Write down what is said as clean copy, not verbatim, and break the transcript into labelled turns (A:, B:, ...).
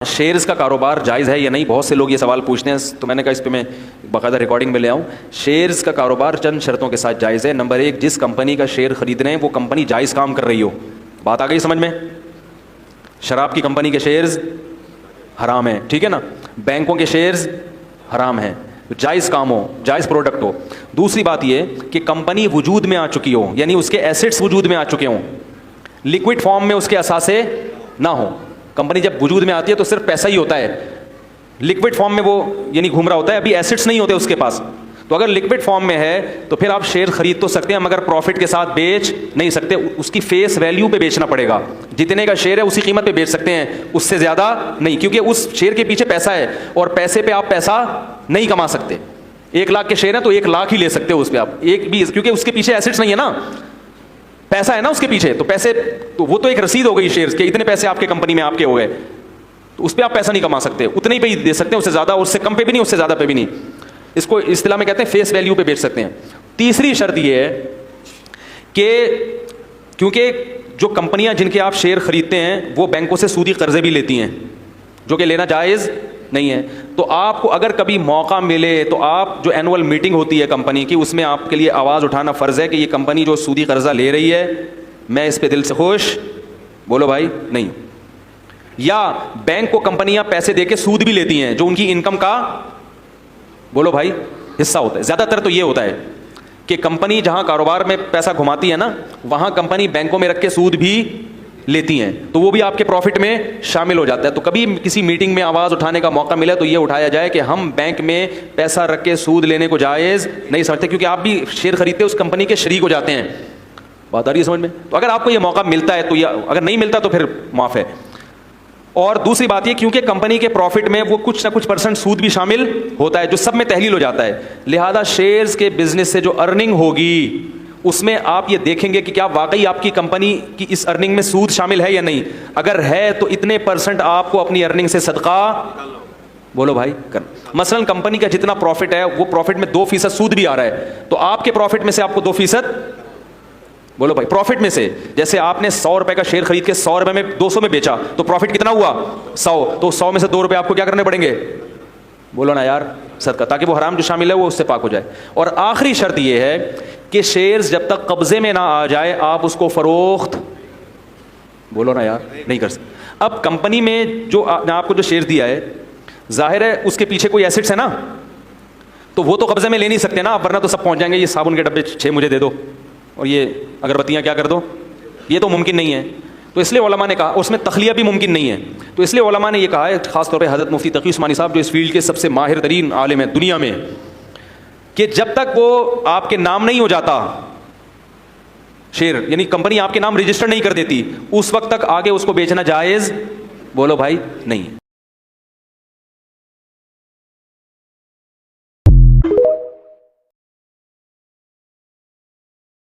A: Shares का कारोबार जायज़ है या नहीं, बहुत से लोग ये सवाल पूछते हैं, तो मैंने कहा इस पर मैं बाकायदा रिकॉर्डिंग में ले आऊँ। शेयर्स का कारोबार चंद शर्तों के साथ जायज़ है। नंबर एक, जिस कंपनी का शेयर खरीद रहे हैं वो कंपनी जायज़ काम कर रही हो। बात आ गई समझ में? शराब की कंपनी के शेयर्स हराम है, ठीक है ना। बैंकों के शेयर्स हराम है, जायज़ काम हो, जायज़ प्रोडक्ट हो। दूसरी बात ये कि कंपनी वजूद में आ चुकी हो, यानी उसके एसेट्स वजूद में आ चुके हों, लिक्विड फॉर्म में उसके असासे ना हो। कंपनी जब वजूद में आती है तो सिर्फ पैसा ही होता है, लिक्विड फॉर्म में वो यानी घूम रहा होता है, अभी एसेट्स नहीं होते उसके पास। तो अगर लिक्विड फॉर्म में है तो फिर आप शेयर खरीद तो सकते हैं मगर प्रॉफिट के साथ बेच नहीं सकते, उसकी फेस वैल्यू पे बेचना पड़ेगा। जितने का शेयर है उसी कीमत पे बेच सकते हैं, उससे ज़्यादा नहीं, क्योंकि उस शेयर के पीछे पैसा है और पैसे पे आप पैसा नहीं कमा सकते। 1 लाख के शेयर है तो 1 लाख ही ले सकते हो उस पर आप, एक भी, क्योंकि उसके पीछे एसेट्स नहीं है ना, पैसा है ना उसके पीछे। तो पैसे तो वो तो एक रसीद हो गई शेयर्स के, इतने पैसे आपके कंपनी में आपके हो गए, तो उस पर आप पैसा नहीं कमा सकते, उतने ही पे ही दे सकते हैं, उससे ज़्यादा, उससे कम पे भी नहीं, उससे ज़्यादा पे भी नहीं। इसको इस्तिलाह में कहते हैं फेस वैल्यू पे बेच सकते हैं। तीसरी शर्त ये है कि क्योंकि जो कंपनियां जिनके आप शेयर खरीदते हैं वो बैंकों से सूदी कर्जे भी लेती हैं, जो कि लेना जायज़ नहीं है। तो आपको अगर कभी मौका मिले तो आप जो एनुअल मीटिंग होती है कंपनी की, उसमें आपके लिए आवाज़ उठाना फ़र्ज़ है कि ये कंपनी जो सूदी कर्जा ले रही है मैं इस पे दिल से खुश, बोलो भाई, नहीं। या बैंक को कंपनियां पैसे देके सूद भी लेती हैं जो उनकी इनकम का, बोलो भाई, हिस्सा होता है। ज़्यादातर तो ये होता है कि कंपनी जहां कारोबार में पैसा घुमाती है ना, वहां कंपनी बैंकों में रख के सूद भी लेती हैं, तो वो भी आपके प्रॉफिट में शामिल हो जाता है। तो कभी किसी मीटिंग में आवाज़ उठाने का मौका मिला तो ये उठाया जाए कि हम बैंक में पैसा रख के सूद लेने को जायज़ नहीं समझते, क्योंकि आप भी शेयर खरीदते उस कंपनी के शरीक हो जाते हैं। बात आ रही है समझ में? तो अगर आपको ये मौका मिलता है तो, या अगर नहीं मिलता तो फिर माफ़ है। और दूसरी बात ये, क्योंकि कंपनी के प्रॉफिट में वो कुछ ना कुछ % सूद भी शामिल होता है जो सब में तहलील हो जाता है, लिहाजा शेयर्स के बिजनेस से जो अर्निंग होगी उसमें आप ये देखेंगे कि क्या वाकई आपकी कंपनी की इस अर्निंग में सूद शामिल है या नहीं। अगर है तो इतने % आपको अपनी अर्निंग से सदका, बोलो भाई, कर। मसलन कंपनी का जितना प्रॉफिट है वो प्रॉफिट में 2% सूद भी आ रहा है, तो आपके प्रॉफिट में से आपको 2%, बोलो भाई, प्रॉफिट में से, जैसे आपने 100 रुपए का शेयर खरीद के 100 रुपए में 200 में बेचा तो प्रॉफिट कितना हुआ? 100। तो 100 में से 2 रुपए आपको क्या करने पड़ेंगे? बोलो ना यार, सदका, ताकि वो हराम जो शामिल है वो उससे पाक हो जाए। और आखिरी शर्त ये है कि शेयर्स जब तक कब्जे में ना आ जाए आप उसको फरोख्त, बोलो ना यार, नहीं कर सकते। अब कंपनी में जो आपको जो शेयर दिया है, जाहिर है उसके पीछे कोई एसेट्स है ना, तो वो तो कब्जे में ले नहीं सकते ना आप, वरना तो सब पहुंच जाएंगे, ये साबुन के डब्बे 6 मुझे दे दो और ये अगरबत्तियां क्या कर दो, ये तो मुमकिन नहीं है। तो इसलिए उलमा ने कहा, उसमें तखलिया भी मुमकिन नहीं है, तो इसलिए उलमा ने ये कहा है, खासतौर पे हज़रत मुफ्ती तकी उस्मानी साहब जो इस फील्ड के सबसे माहिर तरीन आलिम है दुनिया में, कि जब तक वो आपके नाम नहीं हो जाता शेयर, यानी कंपनी आपके नाम रजिस्टर नहीं कर देती, उस वक्त तक आगे उसको बेचना जायज़, बोलो भाई, नहीं है।